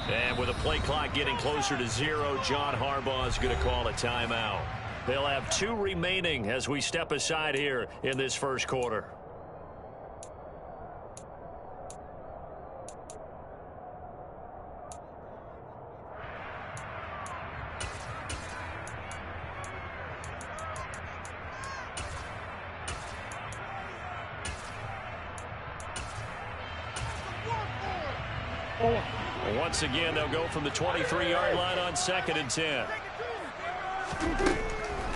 And with a play clock getting closer to 0, John Harbaugh is going to call a timeout. They'll have 2 remaining as we step aside here in this first quarter. Once again, they'll go from the 23-yard line on 2nd and 10.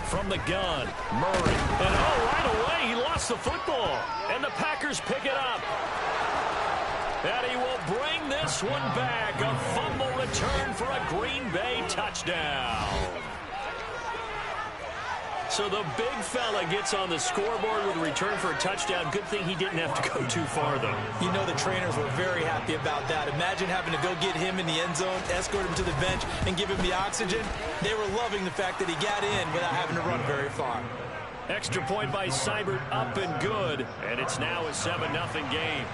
From the gun, Murray. And right away, he lost the football. And the Packers pick it up. And he will bring this one back. A fumble return for a Green Bay touchdown. So the big fella gets on the scoreboard with a return for a touchdown. Good thing he didn't have to go too far, though. You know the trainers were very happy about that. Imagine having to go get him in the end zone, escort him to the bench, and give him the oxygen. They were loving the fact that he got in without having to run very far. Extra point by Seibert, up and good. And it's now a 7-0 game.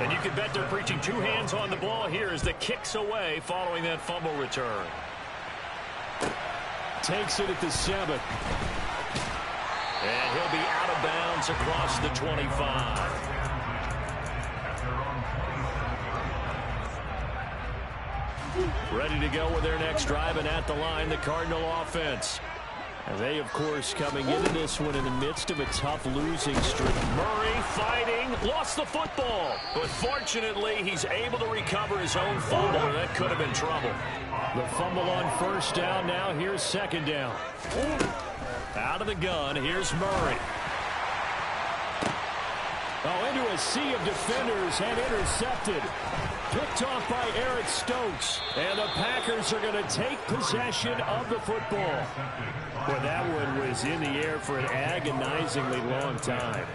And you can bet they're preaching 2 hands on the ball here as the kick's away following that fumble return. Takes it at the 7. And he'll be out of bounds across the 25. Ready to go with their next drive, and at the line, the Cardinal offense. And they, of course, coming into this one in the midst of a tough losing streak. Murray fighting, lost the football. But fortunately, he's able to recover his own fumble, and that could have been trouble. The fumble on 1st down. Now here's 2nd down. Out of the gun, here's Murray. Into a sea of defenders and intercepted. Picked off by Eric Stokes. And the Packers are going to take possession of the football. Well, that one was in the air for an agonizingly long time.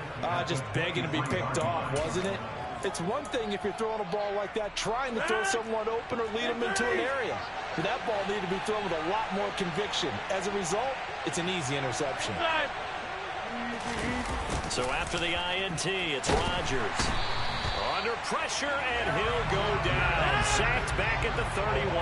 Just begging to be picked off, wasn't it? It's one thing if you're throwing a ball like that, trying to throw someone open or lead them into an area. But that ball needed to be thrown with a lot more conviction. As a result, it's an easy interception. So after the INT, it's Rodgers. Under pressure, and he'll go down. Sacked back at the 31.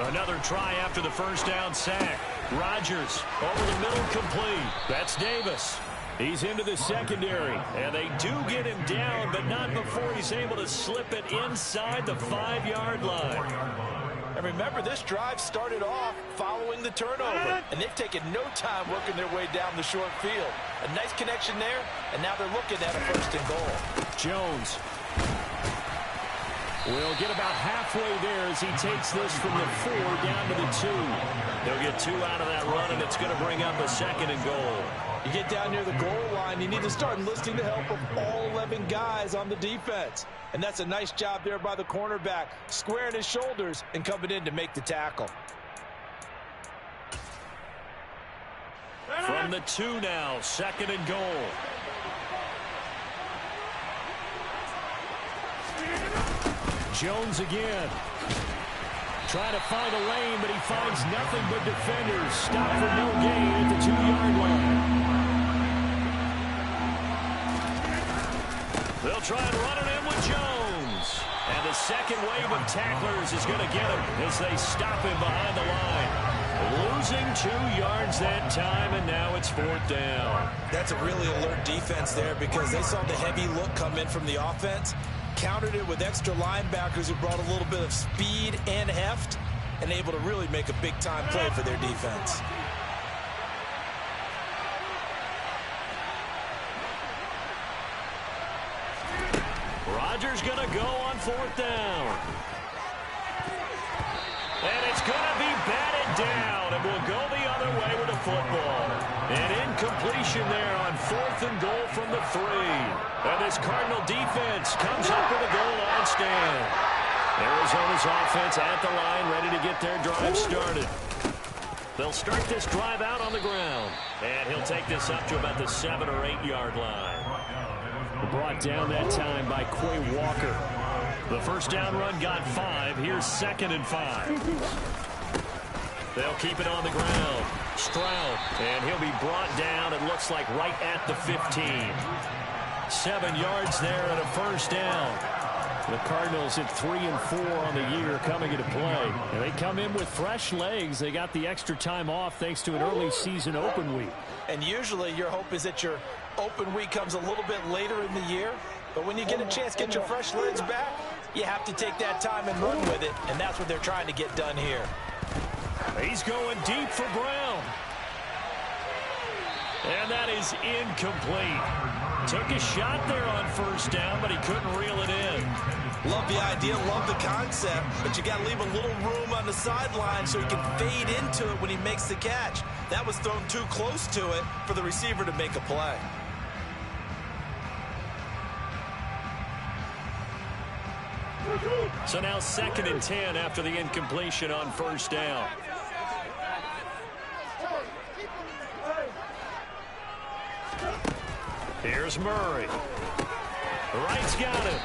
Another try after the 1st down sack. Rodgers over the middle, complete. That's Davis. He's into the secondary, and they do get him down, but not before he's able to slip it inside the 5-yard line. And remember, this drive started off following the turnover, and they've taken no time working their way down the short field. A nice connection there, and now they're looking at a 1st and goal. Jones will get about halfway there as he takes this from the 4 down to the 2. They'll get 2 out of that run, and it's going to bring up a 2nd and goal. You get down near the goal line, you need to start enlisting the help of all 11 guys on the defense. And that's a nice job there by the cornerback, squaring his shoulders and coming in to make the tackle. From the 2 now, 2nd and goal. Jones again. Trying to find a lane, but he finds nothing but defenders. Stop for no gain at the 2-yard line. They'll try and run it in with Jones. And the second wave of tacklers is going to get him as they stop him behind the line. Losing 2 yards that time, and now it's 4th down. That's a really alert defense there because they saw the heavy look come in from the offense, countered it with extra linebackers who brought a little bit of speed and heft, and able to really make a big-time play for their defense. Rodgers going to go on 4th down. And it's going to be batted down, and we'll go the other way with the football. An incompletion there on 4th and goal from the 3. And this Cardinal defense comes up with a goal line stand. Arizona's offense at the line, ready to get their drive started. They'll start this drive out on the ground. And he'll take this up to about the 7 or 8 yard line. Brought down that time by Quay Walker. The 1st down run got 5. Here's 2nd and 5. They'll keep it on the ground. Stroud, and he'll be brought down, it looks like right at the 15. 7 yards there and a first down. The Cardinals at 3-4 on the year coming into play. And they come in with fresh legs. They got the extra time off thanks to an early season open week. And usually your hope is that your open week comes a little bit later in the year. But when you get a chance to get your fresh legs back, you have to take that time and run with it. And that's what they're trying to get done here. He's going deep for Brown. And that is incomplete. Took a shot there on first down, but he couldn't reel it in. Love the idea, love the concept, but you got to leave a little room on the sideline so he can fade into it when he makes the catch. That was thrown too close to it for the receiver to make a play. So now 2nd and 10 after the incompletion on first down. Here's Murray. Wright's got it.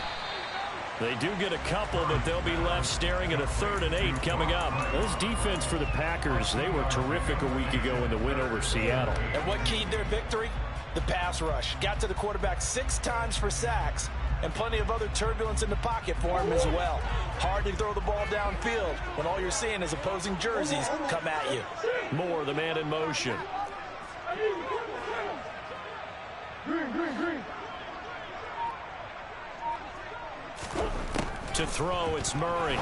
They do get a couple, but they'll be left staring at a 3rd and 8 coming up. This defense for the Packers, they were terrific a week ago in the win over Seattle. And what keyed their victory? The pass rush. Got to the quarterback 6 times for sacks, and plenty of other turbulence in the pocket for him as well. Hard to throw the ball downfield when all you're seeing is opposing jerseys come at you. Moore, the man in motion. To throw, it's Murray.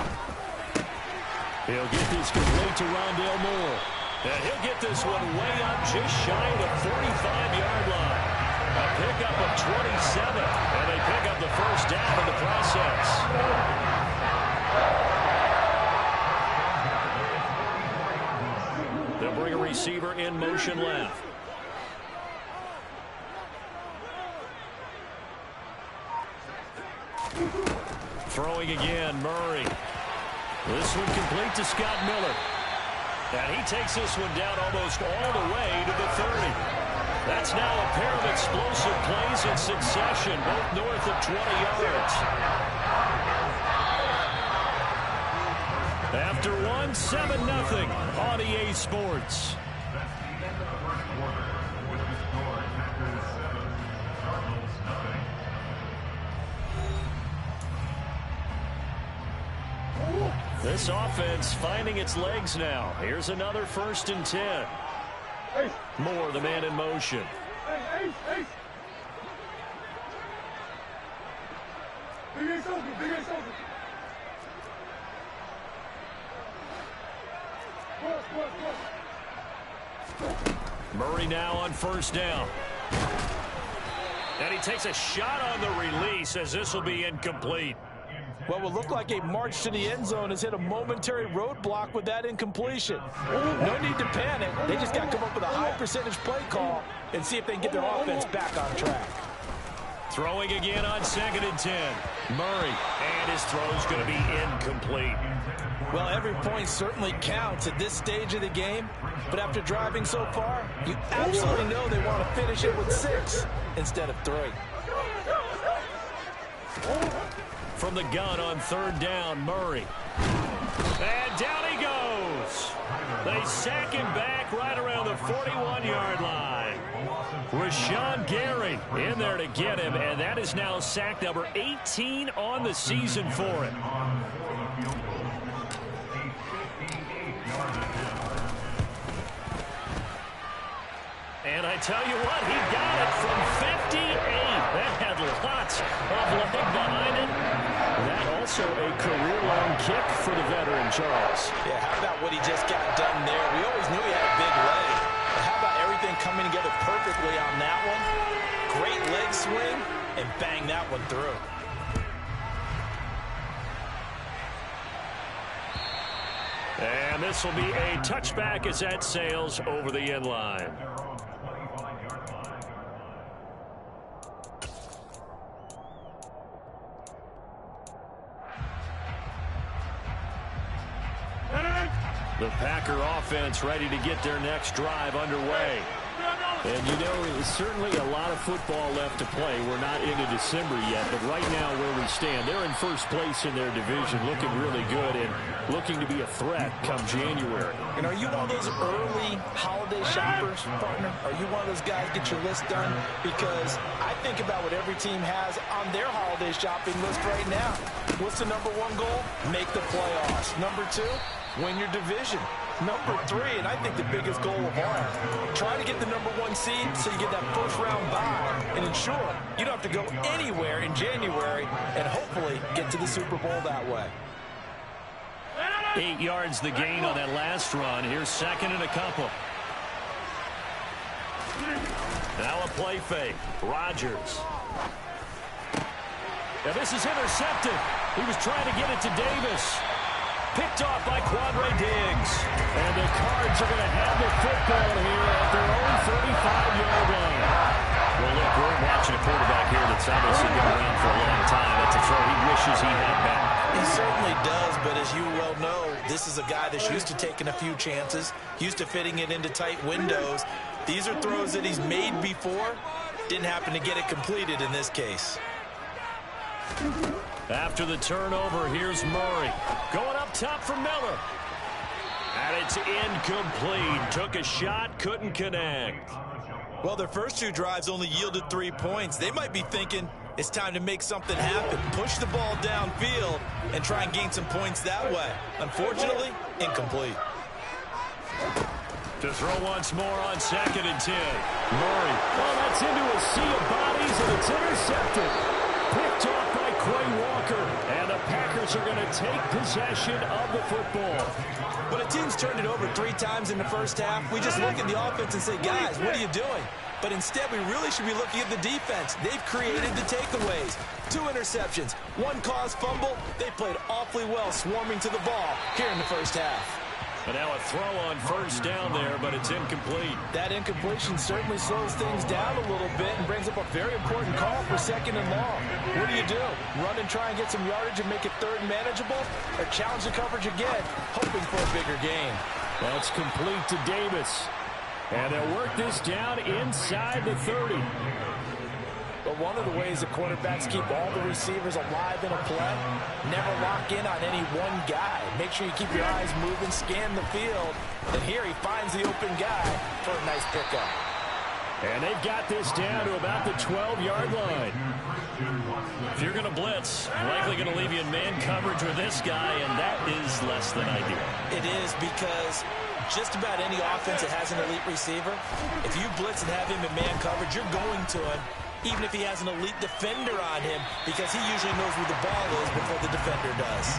He'll get this complete to Rondale Moore. And he'll get this one way up just shy of the 45-yard line. A pickup of 27, and they pick up the first down in the process. They'll bring a receiver in motion left. Throwing again, Murray. This one complete to Scott Miller. And he takes this one down almost all the way to the 30. That's now a pair of explosive plays in succession, both north of 20 yards. After one, 7-0 on EA Sports. This offense finding its legs now. Here's another 1st and 10. Moore, the man in motion. Murray now on first down. And he takes a shot on the release as this will be incomplete. What will look like a march to the end zone has hit a momentary roadblock with that incompletion. No need to panic. They just got to come up with a high percentage play call and see if they can get their offense back on track. Throwing again on 2nd and 10. Murray, and his throw's going to be incomplete. Well, every point certainly counts at this stage of the game, but after driving so far, you absolutely know they want to finish it with 6 instead of 3. From the gun on 3rd down, Murray. And down he goes. They sack him back right around the 41-yard line. Rashawn Gary in there to get him, and that is now sack number 18 on the season for him. And I tell you what, he got it from 58. That had lots of leg behind it. That also a career-long kick for the veteran, Charles. Yeah, how about what he just got done there? We always knew he had a big leg. But how about everything coming together perfectly on that one? Great leg swing, and bang that one through. And this will be a touchback as that sails over the end line. The Packer offense ready to get their next drive underway. And, you know, there's certainly a lot of football left to play. We're not into December yet, but right now where we stand, they're in first place in their division, looking really good and looking to be a threat come January. And are you one of those early holiday shoppers, partner? Are you one of those guys get your list done? Because I think about what every team has on their holiday shopping list right now. What's the number one goal? Make the playoffs. Number two, win your division. Number three, and I think the biggest goal of all, try to get the number one seed so you get that first round bye and ensure you don't have to go anywhere in January and hopefully get to the Super Bowl that way. 8 yards the gain on that last run. Here's second and a couple. Now a play fake. Rodgers. Now this is intercepted. He was trying to get it to Davis. Picked off by Quandre Diggs. And the Cards are going to have the football here at their own 35-yard line. Well, look, we're watching a quarterback here that's obviously been around for a long time. That's a throw he wishes he had back. He certainly does, but as you well know, this is a guy that's used to taking a few chances, used to fitting it into tight windows. These are throws that he's made before. Didn't happen to get it completed in this case. After the turnover, here's Murray. Going up top for Miller. And it's incomplete. Took a shot, couldn't connect. Well, their first two drives only yielded 3 points. They might be thinking it's time to make something happen. Push the ball downfield and try and gain some points that way. Unfortunately, incomplete. To throw once more on 2nd and 10. Murray. Oh, that's into a sea of bodies, and it's intercepted. Picked off by Quay Walker. And the Packers are going to take possession of the football. When a team's turned it over 3 times in the first half, we just look at the offense and say, guys, what are you doing? But instead, we really should be looking at the defense. They've created the takeaways. 2 interceptions, 1 caused fumble. They played awfully well swarming to the ball here in the first half. And now a throw on first down there, but it's incomplete. That incompletion certainly slows things down a little bit and brings up a very important call for 2nd and long. What do? Run and try and get some yardage and make it 3rd and manageable? Or challenge the coverage again, hoping for a bigger gain? That's complete to Davis. And they'll work this down inside the 30. But one of the ways that quarterbacks keep all the receivers alive in a play, never lock in on any one guy. Make sure you keep your eyes moving, scan the field. And here he finds the open guy for a nice pickup. And they've got this down to about the 12-yard line. If you're going to blitz, likely going to leave you in man coverage with this guy, and that is less than ideal. It is, because just about any offense that has an elite receiver, if you blitz and have him in man coverage, you're going to him, even if he has an elite defender on him, because he usually knows where the ball is before the defender does.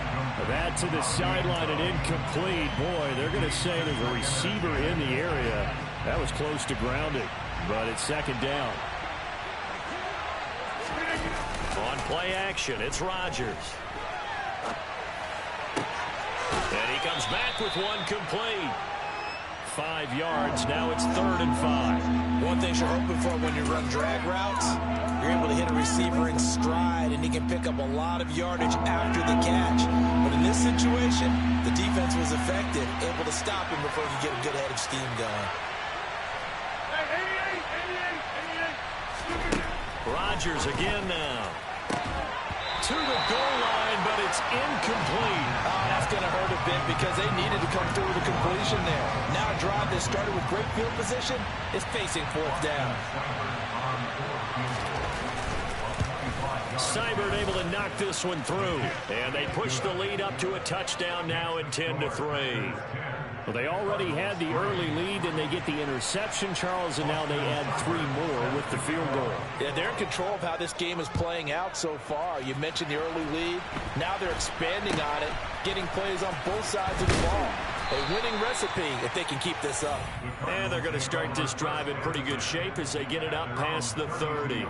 That to the sideline and incomplete. Boy, they're going to say there's a receiver in the area. That was close to grounding, but it's 2nd down. On play action, it's Rodgers. And he comes back with one complete. 5 yards, now it's 3rd and 5. One thing you're hoping for when you run drag routes, you're able to hit a receiver in stride, and he can pick up a lot of yardage after the catch. But in this situation, the defense was effective, able to stop him before he could get a good head of steam going. Rodgers again now. To the goal line, but it's incomplete. Oh, that's going to hurt a bit because they needed to come through with a completion there. Now a drive that started with great field position is facing 4th down. Seibert able to knock this one through. And they push the lead up to a touchdown now at 10-3. Well, they already had the early lead, and they get the interception, Charles, and now they add 3 more with the field goal. Yeah, they're in control of how this game is playing out so far. You mentioned the early lead. Now they're expanding on it, getting plays on both sides of the ball. A winning recipe if they can keep this up. And they're going to start this drive in pretty good shape as they get it up past the 30.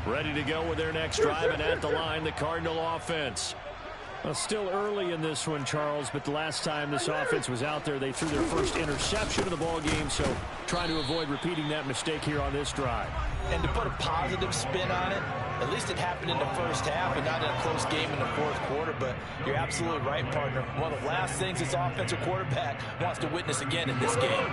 Ready to go with their next drive, and at the line, the Cardinal offense. Well, still early in this one, Charles, but the last time this offense was out there, they threw their first interception of the ball game, so trying to avoid repeating that mistake here on this drive. And to put a positive spin on it, at least it happened in the first half and not in a close game in the fourth quarter, but you're absolutely right, partner. One of the last things this offensive quarterback wants to witness again in this game.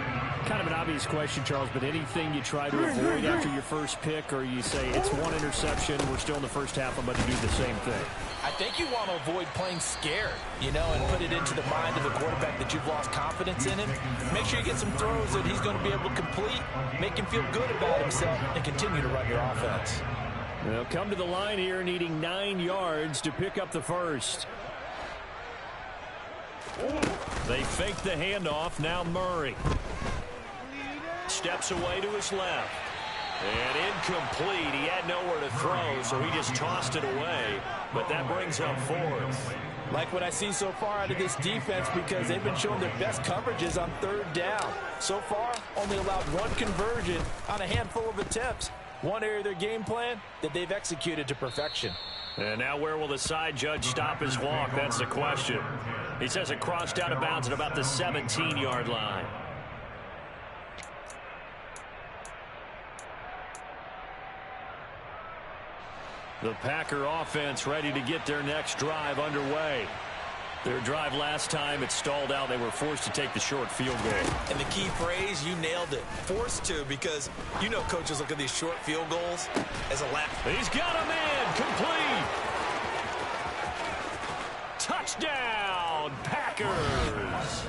Kind of an obvious question, Charles, but anything you try to avoid after your first pick, or you say it's one interception, we're still in the first half, I'm about to do the same thing? I think you want to avoid playing scared, and put it into the mind of the quarterback that you've lost confidence in him. Make sure you get some throws that he's going to be able to complete, make him feel good about himself, and continue to run your offense. They'll come to the line here needing 9 yards to pick up the first. They fake the handoff. Now Murray steps away to his left. And incomplete. He had nowhere to throw, so he just tossed it away. But that brings up fourth. Like what I see so far out of this defense, because they've been showing their best coverages on third down. So far, only allowed one conversion on a handful of attempts. One area of their game plan that they've executed to perfection. And now where will the side judge stop his walk? That's the question. He says it crossed out of bounds at about the 17-yard line. The Packer offense ready to get their next drive underway. Their drive last time, it stalled out. They were forced to take the short field goal. And the key phrase, you nailed it. Forced to, because coaches look at these short field goals as a lap. He's got a man. Complete. Touchdown, Packers.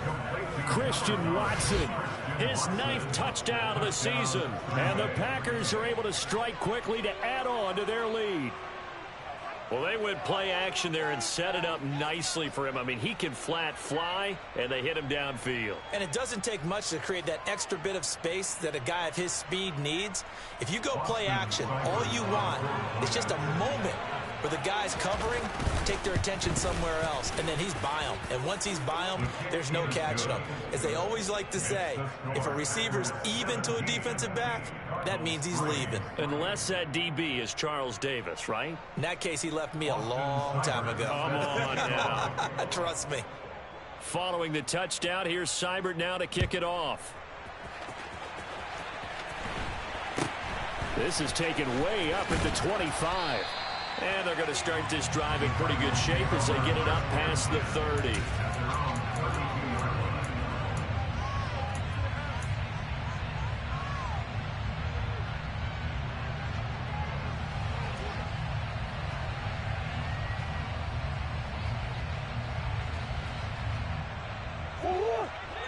Christian Watson, his 9th touchdown of the season. And the Packers are able to strike quickly to add on to their lead. Well, they went play action there and set it up nicely for him. I mean, he can flat fly, and they hit him downfield. And it doesn't take much to create that extra bit of space that a guy of his speed needs. If you go play action, all you want is just a moment where the guys covering take their attention somewhere else, and then he's by them. And once he's by them, there's no catching him. As they always like to say, if a receiver's even to a defensive back, that means he's leaving. Unless that DB is Charles Davis, right? In that case, he left me a long time ago. Come on now. Trust me. Following the touchdown, here's Seibert now to kick it off. This is taken way up at the 25. And they're going to start this drive in pretty good shape as they get it up past the 30.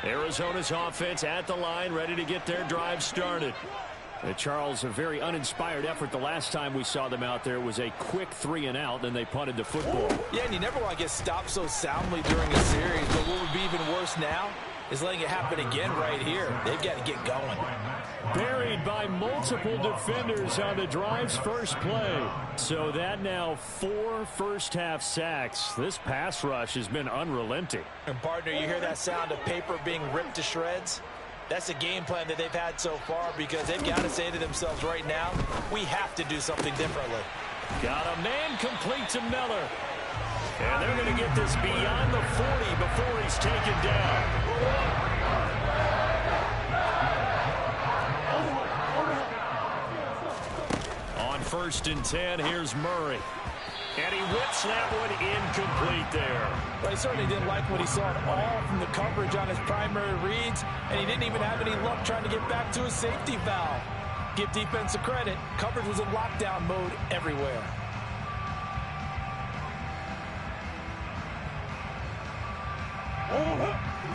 Arizona's offense at the line, ready to get their drive started. Charles, a very uninspired effort the last time we saw them out there. Was a quick 3-and-out, and they punted the football. Yeah, and you never want to get stopped so soundly during a series. But what would be even worse now is letting it happen again right here. They've got to get going. Buried by multiple defenders on the drive's first play. So that now 4 first-half sacks. This pass rush has been unrelenting. And, partner, you hear that sound of paper being ripped to shreds? That's the game plan that they've had so far, because they've got to say to themselves right now, we have to do something differently. Got a man complete to Miller. And they're going to get this beyond the 40 before he's taken down. On 1st and 10, here's Murray. And he whips that one incomplete there. Well, he certainly didn't like what he saw at all from the coverage on his primary reads, and he didn't even have any luck trying to get back to his safety valve. Give defense a credit. Coverage was in lockdown mode everywhere.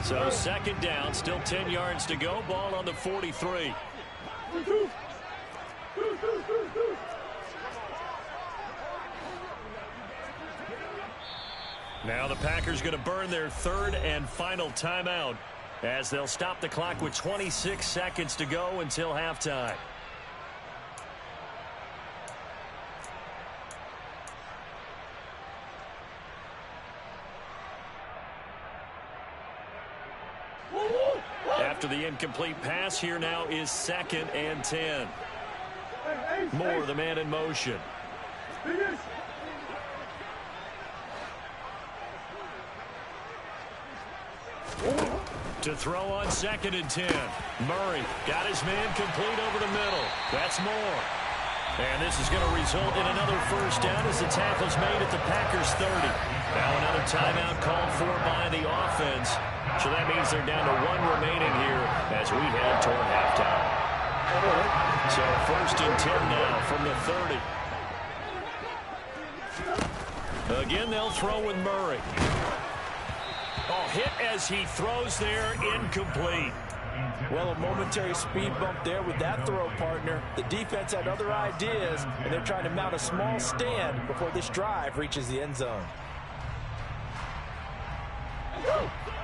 So 2nd down, still 10 yards to go. Ball on the 43. Now the Packers going to burn their 3rd and final timeout as they'll stop the clock with 26 seconds to go until halftime. After the incomplete pass, here now is 2nd and 10. Moore, the man in motion. To throw on 2nd and 10. Murray got his man complete over the middle. That's more. And this is going to result in another first down as the tackle's made at the Packers 30. Now another timeout called for by the offense. So that means they're down to 1 remaining here as we head toward halftime. So 1st and 10 now from the 30. Again, they'll throw with Murray. Oh, hit as he throws there, incomplete. Well, a momentary speed bump there with that throw, partner. The defense had other ideas, and they're trying to mount a small stand before this drive reaches the end zone.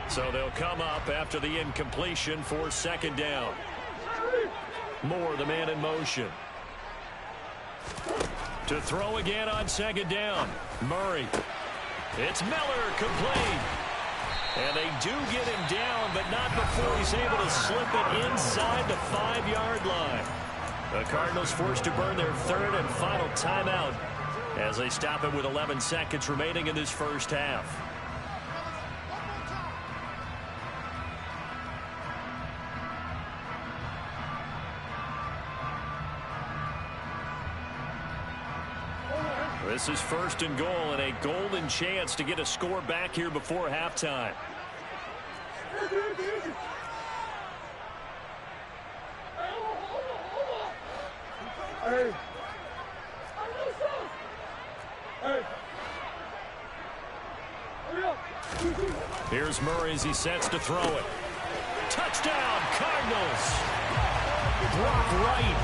So they'll come up after the incompletion for 2nd down. Moore, the man in motion. To throw again on 2nd down. Murray. It's Miller, complete. And they do get him down, but not before he's able to slip it inside the 5-yard line. The Cardinals forced to burn their 3rd and final timeout as they stop it with 11 seconds remaining in this first half. This is 1st and goal and a golden chance to get a score back here before halftime. Here's Murray as he sets to throw it. Touchdown, Cardinals! Brock right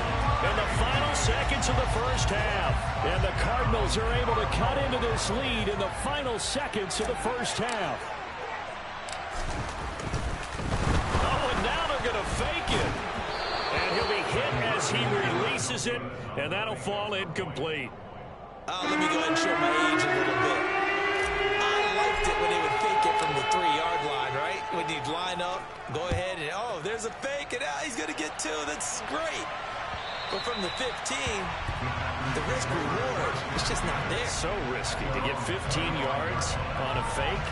in the final seconds of the first half. And the Cardinals are able to cut into this lead in the final seconds of the first half. Oh, and now they're going to fake it. And he'll be hit as he releases it, and that'll fall incomplete. Let me go ahead and show my age a little bit. I liked it when they would fake it from the 3-yard line, right? When you'd line up, go ahead, and oh, there's a fake, and he's going to get 2. That's great. But from the 15, the risk-reward is just not there. So risky to get 15 yards on a fake.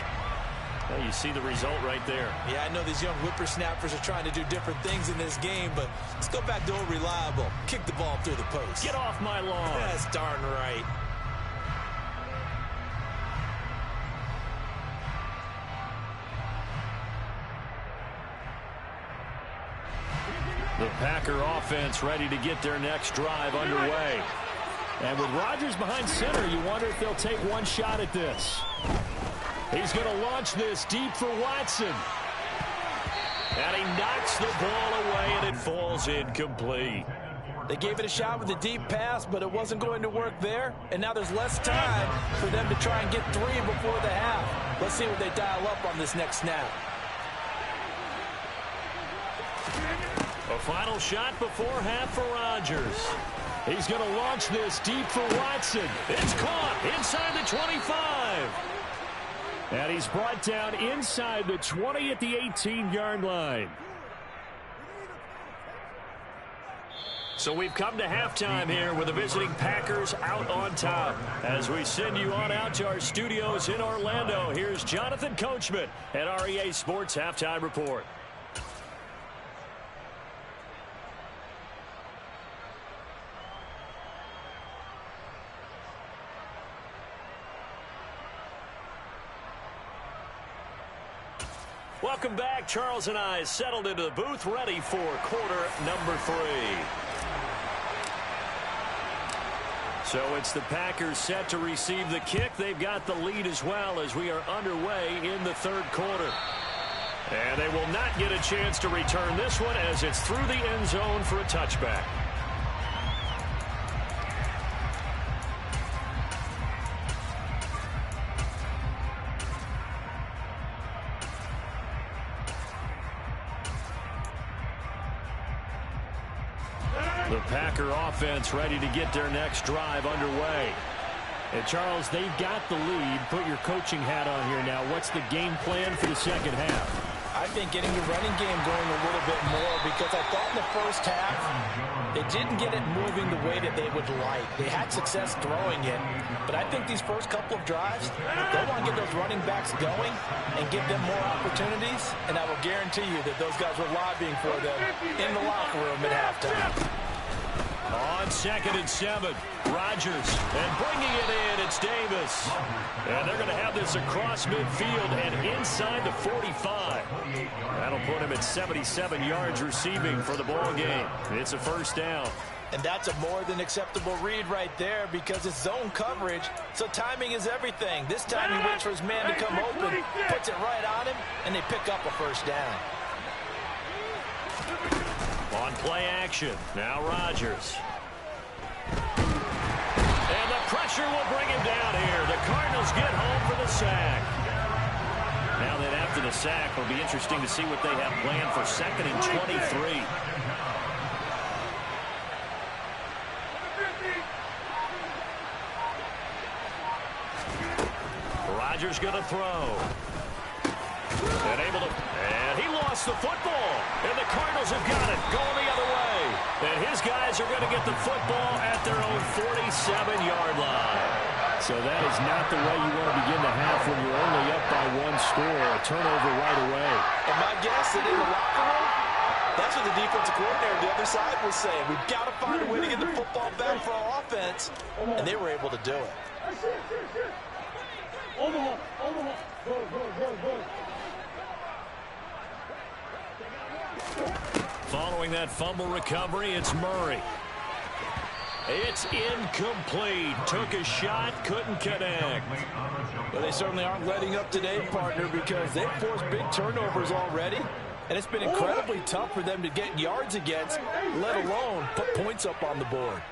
Well, you see the result right there. Yeah, I know these young whippersnappers are trying to do different things in this game, but let's go back to old reliable. Kick the ball through the post. Get off my lawn. That's darn right. The Packer offense ready to get their next drive underway. And with Rodgers behind center, you wonder if they'll take one shot at this. He's going to launch this deep for Watson. And he knocks the ball away, and it falls incomplete. They gave it a shot with a deep pass, but it wasn't going to work there. And now there's less time for them to try and get 3 before the half. Let's see what they dial up on this next snap. A final shot before half for Rodgers. He's going to launch this deep for Watson. It's caught inside the 25. And he's brought down inside the 20 at the 18-yard line. So we've come to halftime here with the visiting Packers out on top. As we send you on out to our studios in Orlando, here's Jonathan Coachman at REA Sports Halftime Report. Welcome back. Charles and I settled into the booth, ready for quarter number 3. So it's the Packers set to receive the kick. They've got the lead as well as we are underway in the 3rd quarter. And they will not get a chance to return this one as it's through the end zone for a touchback. The Packer offense ready to get their next drive underway. And Charles, they've got the lead. Put your coaching hat on here now. What's the game plan for the second half? I think getting the running game going a little bit more, because I thought in the first half They didn't get it moving the way that they would like. They had success throwing it, but I think these first couple of drives, they want to get those running backs going and give them more opportunities, and I will guarantee you that those guys were lobbying for them in the locker room at halftime. On 2nd and 7, Rodgers, and bringing it in, it's Davis. And they're going to have this across midfield and inside the 45. That'll put him at 77 yards receiving for the ball game. It's a first down. And that's a more than acceptable read right there because it's zone coverage, so timing is everything. This time he waits for his man to come open, puts it right on him, and they pick up a first down. On play action, now Rodgers. And the pressure will bring him down here. The Cardinals get home for the sack. Now then, after the sack, it'll be interesting to see what they have planned for 2nd and 23. Rodgers going to throw. And he lost the football. And the Cardinals have got it, going the other way. And his guys are going to get the football at their own 47-yard line. So that is not the way you want to begin the half when you're only up by 1 score. A turnover right away. And my guess that in the locker room, that's what the defensive coordinator the other side was saying. We've got to find a way to get the football back for our offense. And they were able to do it. Following that fumble recovery, it's Murray. It's incomplete. Took a shot, couldn't connect. Well, they certainly aren't letting up today, partner, because they've forced big turnovers already. And it's been incredibly tough for them to get yards against, let alone put points up on the board.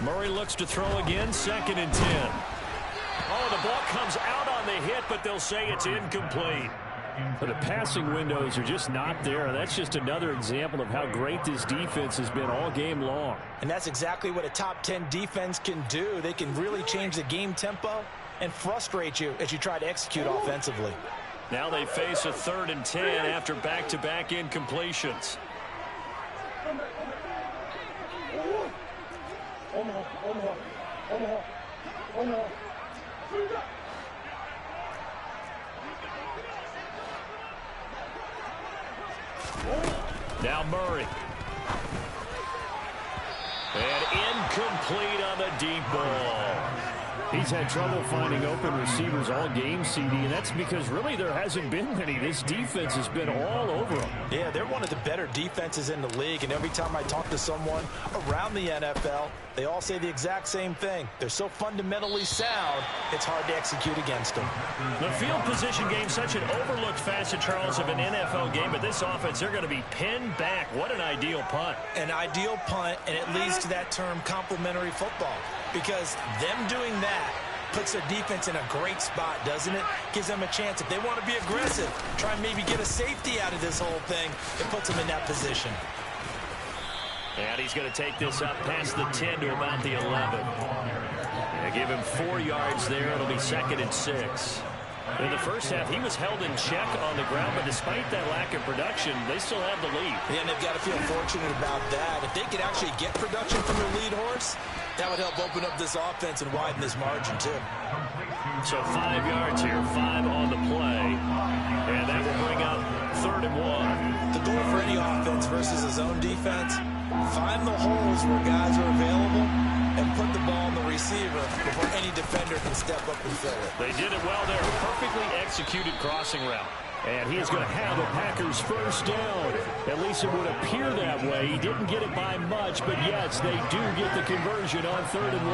Murray looks to throw again, 2nd and 10. Oh, the ball comes out on the hit, but they'll say it's incomplete. But the passing windows are just not there. That's just another example of how great this defense has been all game long. And that's exactly what a top 10 defense can do. They can really change the game tempo and frustrate you as you try to execute offensively. Now they face a 3rd and 10 after back-to-back incompletions. Now Murray. And incomplete on the deep ball. He's had trouble finding open receivers all game, CD, and that's because really there hasn't been many. This defense has been all over them. Yeah, they're one of the better defenses in the league, and every time I talk to someone around the NFL, they all say the exact same thing. They're so fundamentally sound, it's hard to execute against them. The field position game, such an overlooked facet, Charles, of an NFL game, but this offense, they're going to be pinned back. What an ideal punt. An ideal punt, and it leads to that term complementary football, because them doing that puts their defense in a great spot, doesn't it? Gives them a chance. If they want to be aggressive, try and maybe get a safety out of this whole thing, it puts them in that position. And he's going to take this up past the 10 to about the 11. They give him 4 yards there. It'll be 2nd and 6. In the first half, he was held in check on the ground, but despite that lack of production, they still have the lead. Yeah, and they've got to feel fortunate about that. If they could actually get production from their lead horse, that would help open up this offense and widen this margin, too. So 5 yards here, 5 on the play. And that will bring up 3rd and 1. The goal for any offense versus a zone defense, find the holes where guys are available and put the ball in the receiver before any defender can step up and fill it. They did it well there. Perfectly executed crossing route. And he is going to have the Packers first down. At least it would appear that way. He didn't get it by much, but yes, they do get the conversion on 3rd and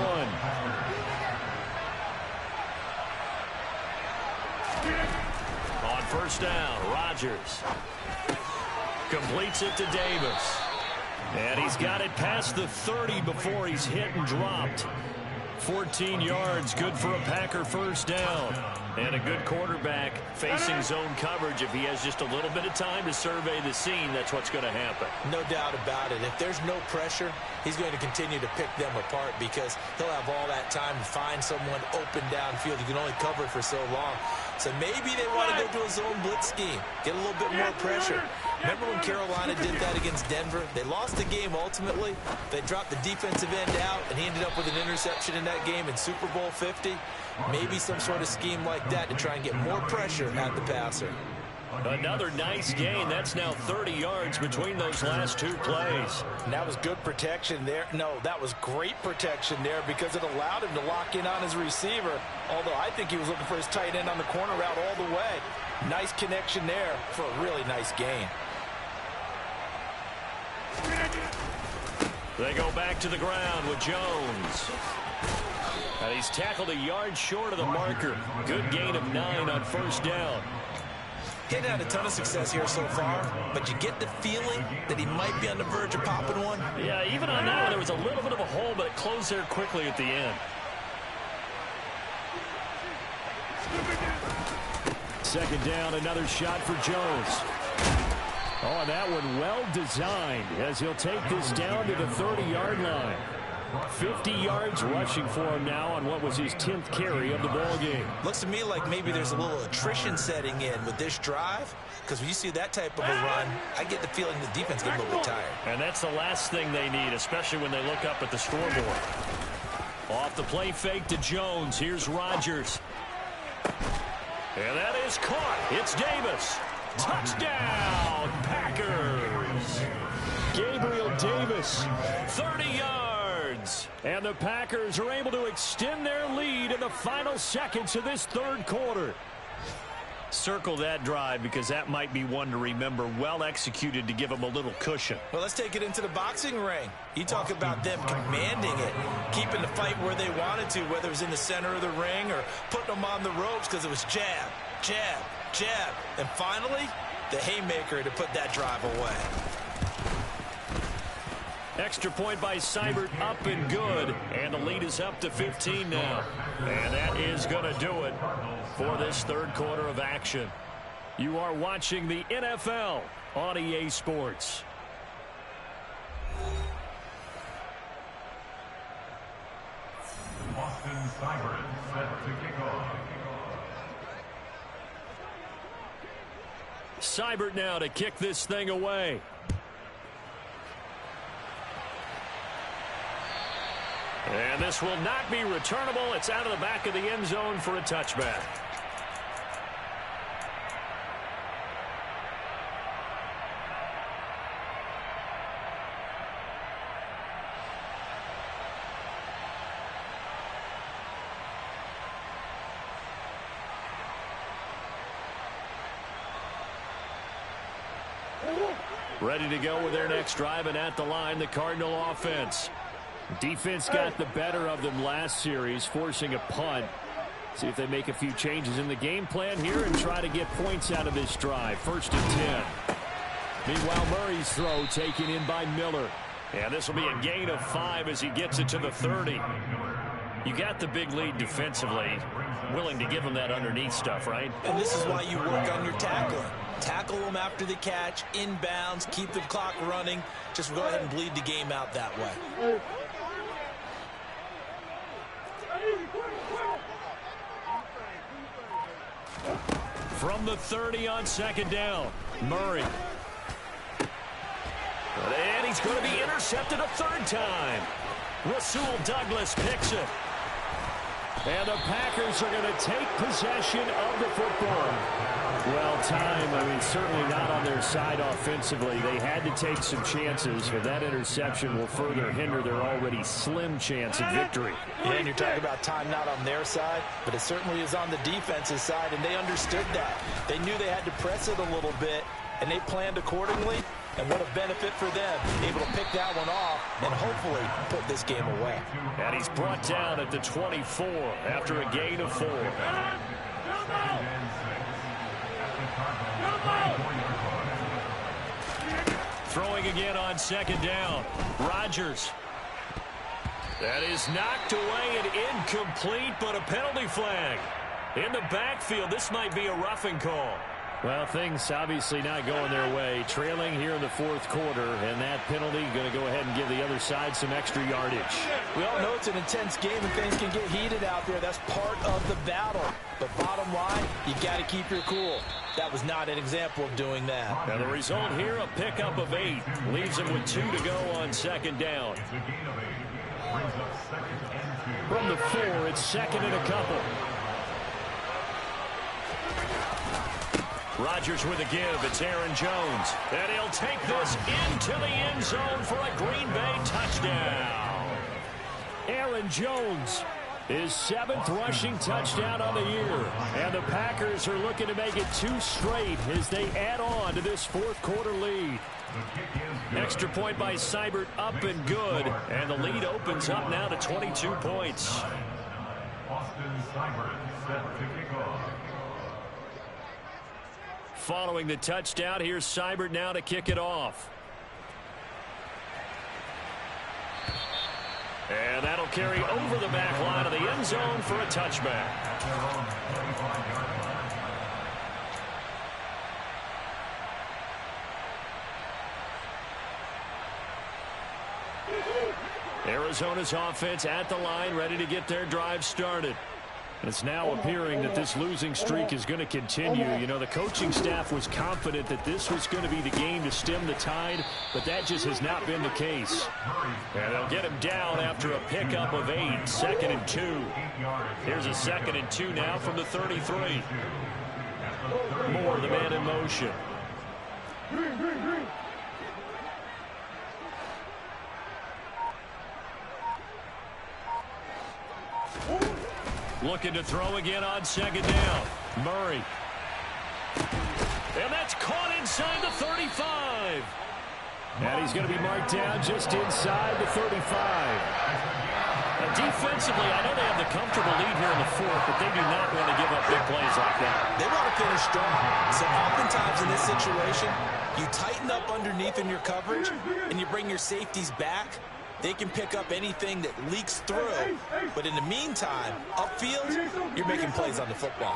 1. On first down, Rodgers completes it to Davis. And he's got it past the 30 before he's hit and dropped. 14 yards, good for a Packer first down. And a good quarterback facing zone coverage. If he has just a little bit of time to survey the scene, that's what's going to happen. No doubt about it. If there's no pressure, he's going to continue to pick them apart because he'll have all that time to find someone open downfield. You can only cover for so long. So maybe they want to go to a zone blitz scheme, get a little bit more pressure. Remember when Carolina did that against Denver? They lost the game ultimately. They dropped the defensive end out, and he ended up with an interception in that game in Super Bowl 50. Maybe some sort of scheme like that to try and get more pressure at the passer. Another nice gain. That's now 30 yards between those last two plays. And that was good protection there. No, that was great protection there because it allowed him to lock in on his receiver, although I think he was looking for his tight end on the corner route all the way. Nice connection there for a really nice gain. They go back to the ground with Jones. And he's tackled a yard short of the marker. Good gain of 9 on first down. He hadn't had a ton of success here so far, but you get the feeling that he might be on the verge of popping one. Yeah, even on that one, there was a little bit of a hole, but it closed there quickly at the end. Second down, another shot for Jones. Oh, and that one well designed as he'll take this down to the 30-yard line. 50 yards rushing for him now on what was his 10th carry of the ball game. Looks to me like maybe there's a little attrition setting in with this drive, because when you see that type of a run, I get the feeling the defense gets a little bit tired. And that's the last thing they need, especially when they look up at the scoreboard. Off the play fake to Jones. Here's Rodgers. And that is caught. It's Davis. Touchdown, Packers. Gabriel Davis, 30 yards. And the Packers are able to extend their lead in the final seconds of this third quarter. Circle that drive because that might be one to remember. Well executed to give them a little cushion. Well, let's take it into the boxing ring. You talk about them commanding it, keeping the fight where they wanted to, whether it was in the center of the ring or putting them on the ropes because it was jab, jab, jab. And finally, the haymaker to put that drive away. Extra point by Seibert, up and good. And the lead is up to 15 now. And that is going to do it for this third quarter of action. You are watching the NFL on EA Sports. Austin Seibert set to kick off. Seibert now to kick this thing away. And this will not be returnable. It's out of the back of the end zone for a touchback. Ready to go with their next drive, and at the line, the Cardinal offense. Defense got the better of them last series, forcing a punt. See if they make a few changes in the game plan here and try to get points out of this drive. First and 10. Meanwhile, Murray's throw taken in by Miller. And this will be a gain of 5 as he gets it to the 30. You got the big lead defensively. Willing to give them that underneath stuff, right? And this is why you work on your tackling. Tackle them after the catch, inbounds, keep the clock running. Just go ahead and bleed the game out that way. From the 30 on second down, Murray. And he's going to be intercepted a third time. Rasul Douglas picks it. And the Packers are going to take possession of the football. Well, time, certainly not on their side offensively. They had to take some chances, but that interception will further hinder their already slim chance of victory. Yeah, and you're talking about time not on their side, but it certainly is on the defense's side, and they understood that. They knew they had to press it a little bit, and they planned accordingly. And what a benefit for them, able to pick that one off and hopefully put this game away. And he's brought down at the 24 after a gain of 4. Throwing again on second down. Rodgers. That is knocked away and incomplete, but a penalty flag. In the backfield, this might be a roughing call. Well, things obviously not going their way. Trailing here in the fourth quarter, and that penalty going to go ahead and give the other side some extra yardage. We all know it's an intense game and things can get heated out there. That's part of the battle. But bottom line, you got to keep your cool. That was not an example of doing that. And the result here, a pickup of 8. Leaves them with 2 to go on second down. From the 4, it's second and a couple. Rodgers with a give. It's Aaron Jones. And he'll take this into the end zone for a Green Bay touchdown. Aaron Jones, his 7th rushing touchdown on the year. And the Packers are looking to make it 2 straight as they add on to this fourth quarter lead. Extra point by Seibert, up and good. And the lead opens up now to 22 points. Austin Seibert set to kick off. Following the touchdown, here's Seibert now to kick it off. And that'll carry over the back line of the end zone for a touchback. Arizona's offense at the line, ready to get their drive started. It's now appearing that this losing streak is going to continue. You know, the coaching staff was confident that this was going to be the game to stem the tide, but that just has not been the case. And they'll get him down after a pickup of 8, 2nd and 2. Here's a 2nd and 2 now from the 33. Moore, the man in motion. Looking to throw again on second down. Murray. And that's caught inside the 35. And he's going to be marked down just inside the 35. Now defensively, I know they have the comfortable lead here in the fourth, but they do not want to give up big plays like that. They want to finish strong. So oftentimes in this situation, you tighten up underneath in your coverage, and you bring your safeties back. They can pick up anything that leaks through. But in the meantime, upfield, you're making plays on the football.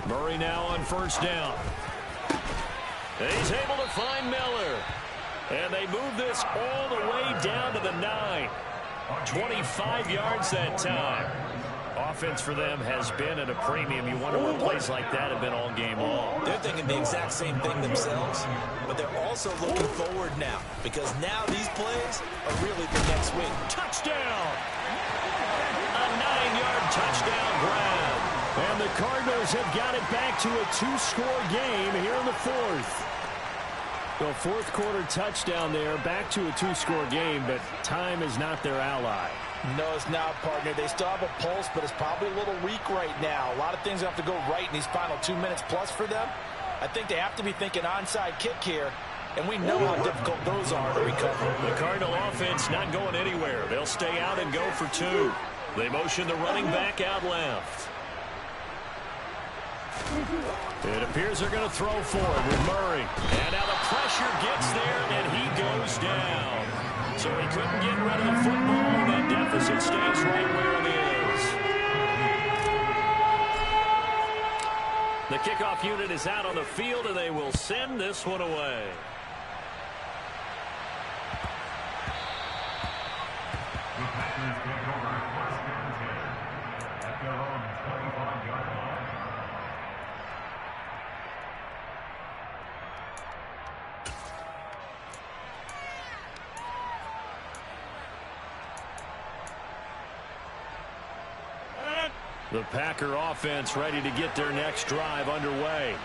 Murray now on first down. He's able to find Miller. And they move this all the way down to the 9. 25 yards that time. Offense for them has been at a premium. You wonder what plays like that have been all game long. They're thinking the exact same thing themselves, but they're also looking forward now because now these plays are really the next week. Touchdown! A 9-yard touchdown grab. And the Cardinals have got it back to a 2-score game here in the fourth. The fourth quarter touchdown there, back to a 2-score game, but time is not their ally. No, it's not, partner. They still have a pulse, but it's probably a little weak right now. A lot of things have to go right in these final 2 minutes plus for them. I think they have to be thinking onside kick here, and we know how difficult those are to recover. The Cardinal offense not going anywhere. They'll stay out and go for 2. They motion the running back out left. It appears they're going to throw for it with Murray. And now the pressure gets there, and he goes down. So he couldn't get rid of the football, and that deficit stays right where it is. The kickoff unit is out on the field, and they will send this one away. The Packers take over first and 10 at their own 25-yard line. The Packer offense ready to get their next drive underway.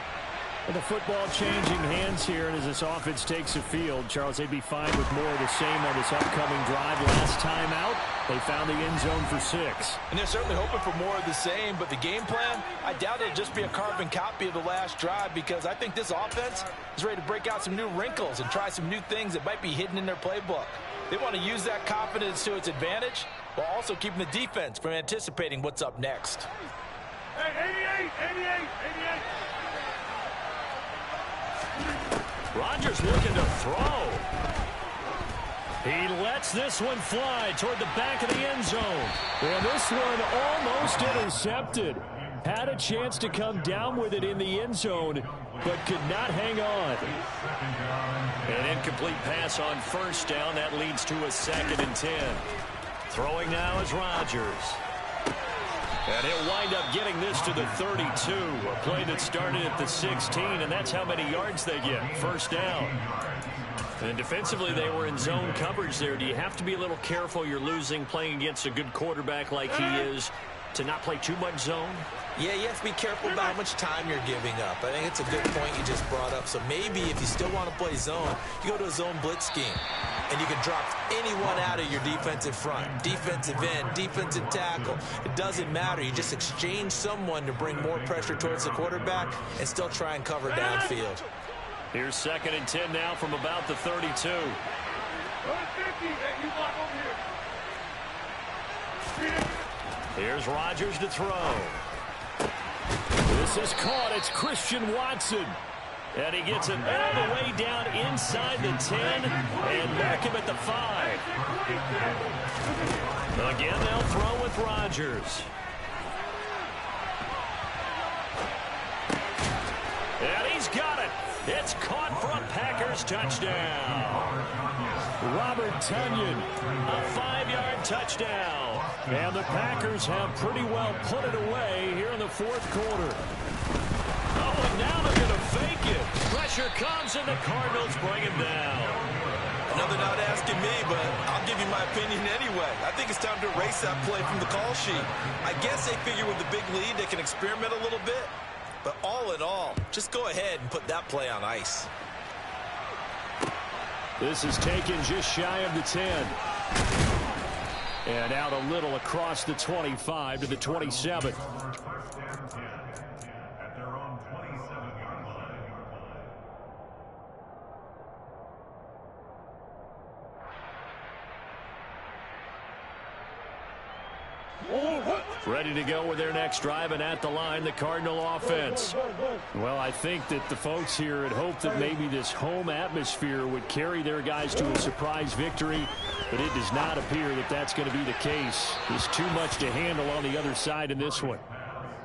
The football changing hands here, and as this offense takes the field, Charles, they'd be fine with more of the same on this upcoming drive. Last time out, they found the end zone for 6. And they're certainly hoping for more of the same, but the game plan, I doubt it'll just be a carbon copy of the last drive because I think this offense is ready to break out some new wrinkles and try some new things that might be hidden in their playbook. They want to use that confidence to its advantage while also keeping the defense from anticipating what's up next. Hey, 88, 88, 88. Rodgers looking to throw. He lets this one fly toward the back of the end zone. And this one almost intercepted. Had a chance to come down with it in the end zone, but could not hang on. An incomplete pass on first down. That leads to a 2nd and 10. Throwing now is Rodgers. And he'll wind up getting this to the 32. A play that started at the 16, and that's how many yards they get. First down. And defensively, they were in zone coverage there. Do you have to be a little careful? You're losing playing against a good quarterback like he is to not play too much zone? Yeah, you have to be careful about how much time you're giving up. I think it's a good point you just brought up. So maybe if you still want to play zone, you go to a zone blitz scheme. And you can drop anyone out of your defensive front. Defensive end, defensive tackle. It doesn't matter. You just exchange someone to bring more pressure towards the quarterback and still try and cover downfield. Here's 2nd and 10 now from about the 32. Here's Rodgers to throw. This is caught. It's Christian Watson. And he gets it all the way down inside the 10 and back him at the 5. Again, they'll throw with Rodgers. And he's got it. It's caught for a Packers touchdown. Robert Tonyan. A 5-yard touchdown. And the Packers have pretty well put it away here in the 4th quarter. Oh, and now they're going to fake it. Pressure comes, and the Cardinals bring him down. I know they're not asking me, but I'll give you my opinion anyway. I think it's time to erase that play from the call sheet. I guess they figure with the big lead they can experiment a little bit. But all in all, just go ahead and put that play on ice. This is taken just shy of the 10. And out a little across the 25 to the 27. Ready to go with their next drive, and at the line, the Cardinal offense. Well, I think that the folks here had hoped that maybe this home atmosphere would carry their guys to a surprise victory, but it does not appear that that's going to be the case. There's too much to handle on the other side in this one.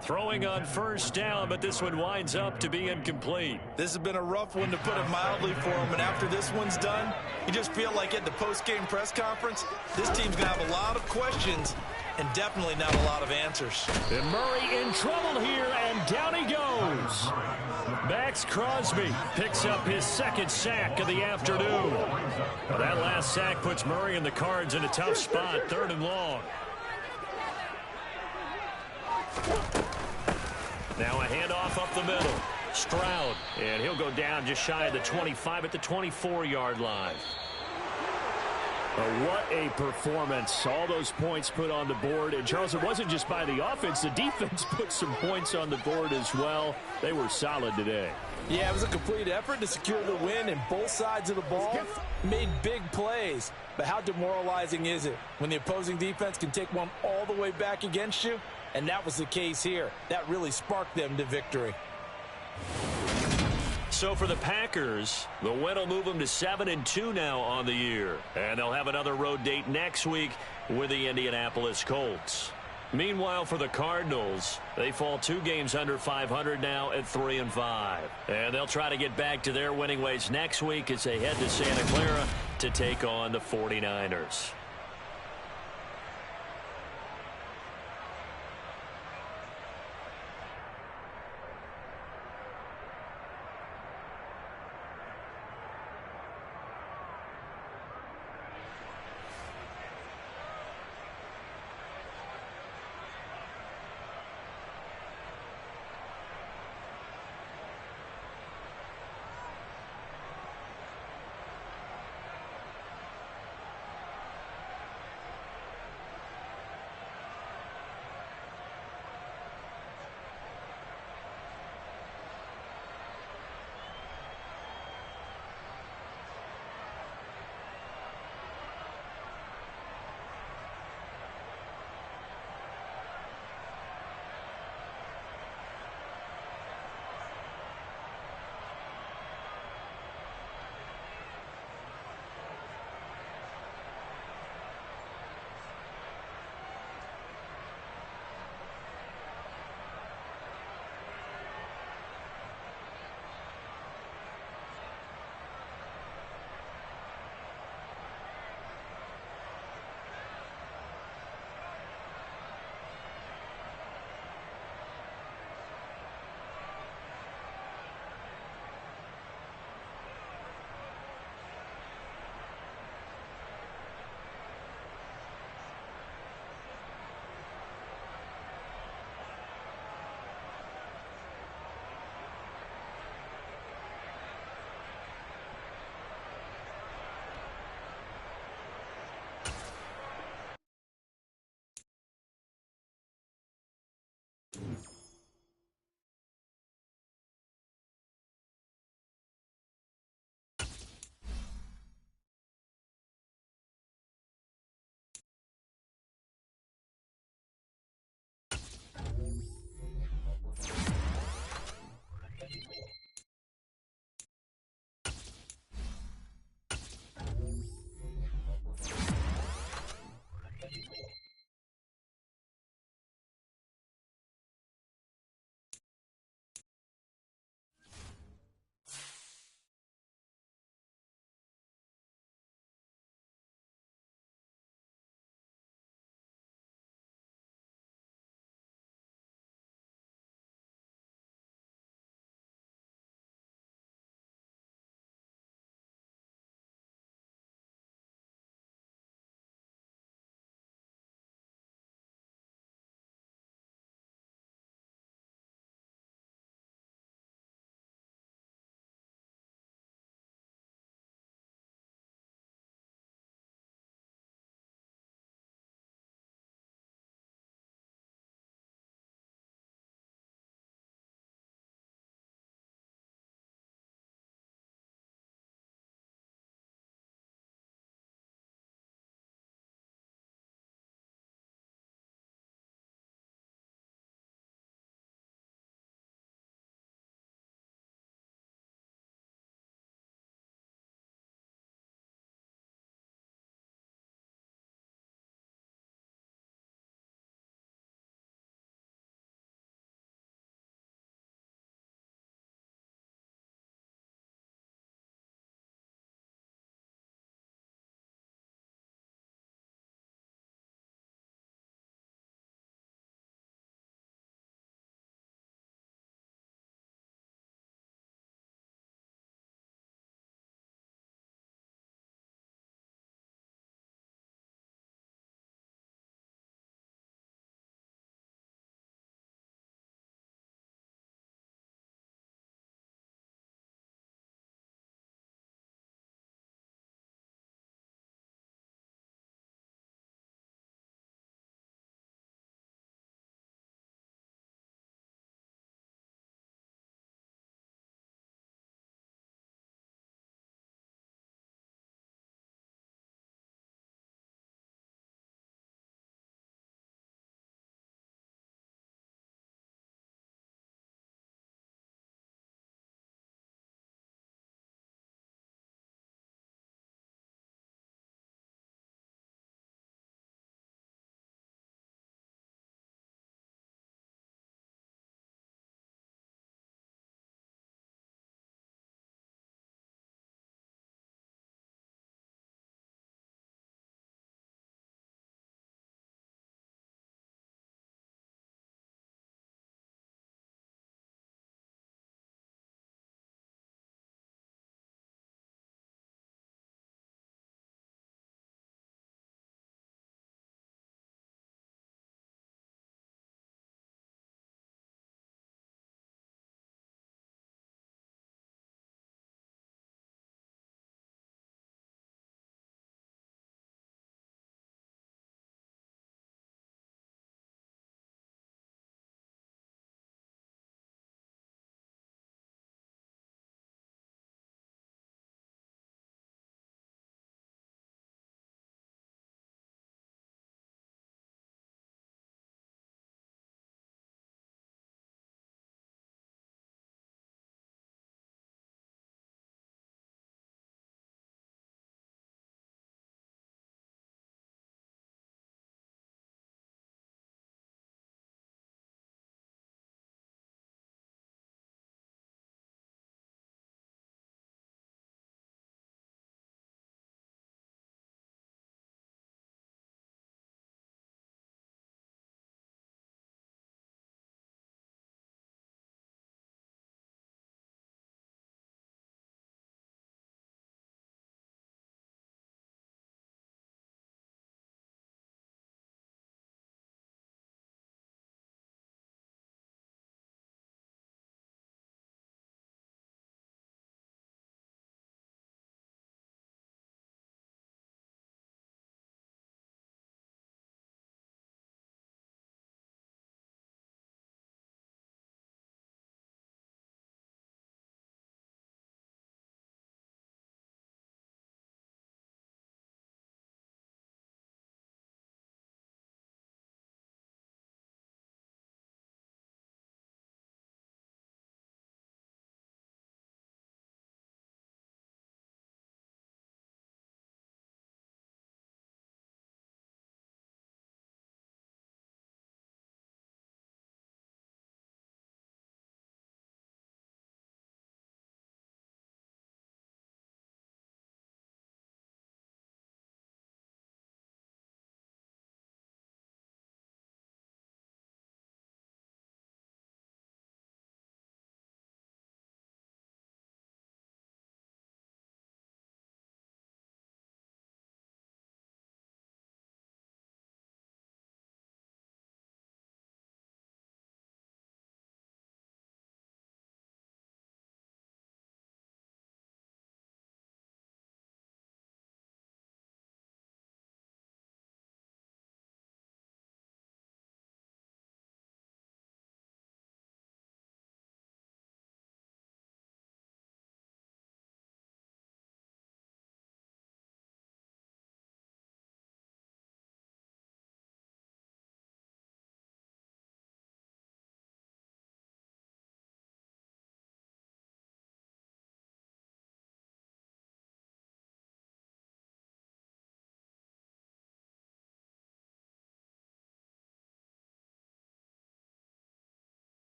Throwing on first down, but this one winds up to be incomplete. This has been a rough one, to put it mildly, for him, and after this one's done, you just feel like at the post-game press conference, this team's going to have a lot of questions and definitely not a lot of answers. And Murray in trouble here, and down he goes. Max Crosby picks up his 2nd sack of the afternoon. Well, that last sack puts Murray and the Cards in a tough spot, 3rd and long. Now a handoff up the middle. Stroud, and he'll go down just shy of the 25 at the 24-yard line. What a performance. All those points put on the board. And, Charles, it wasn't just by the offense. The defense put some points on the board as well. They were solid today. Yeah, it was a complete effort to secure the win, and both sides of the ball made big plays. But how demoralizing is it when the opposing defense can take one all the way back against you? And that was the case here. That really sparked them to victory. So for the Packers, the win will move them to 7-2 now on the year. And they'll have another road date next week with the Indianapolis Colts. Meanwhile, for the Cardinals, they fall 2 games under 500 now at 3-5. And they'll try to get back to their winning ways next week as they head to Santa Clara to take on the 49ers.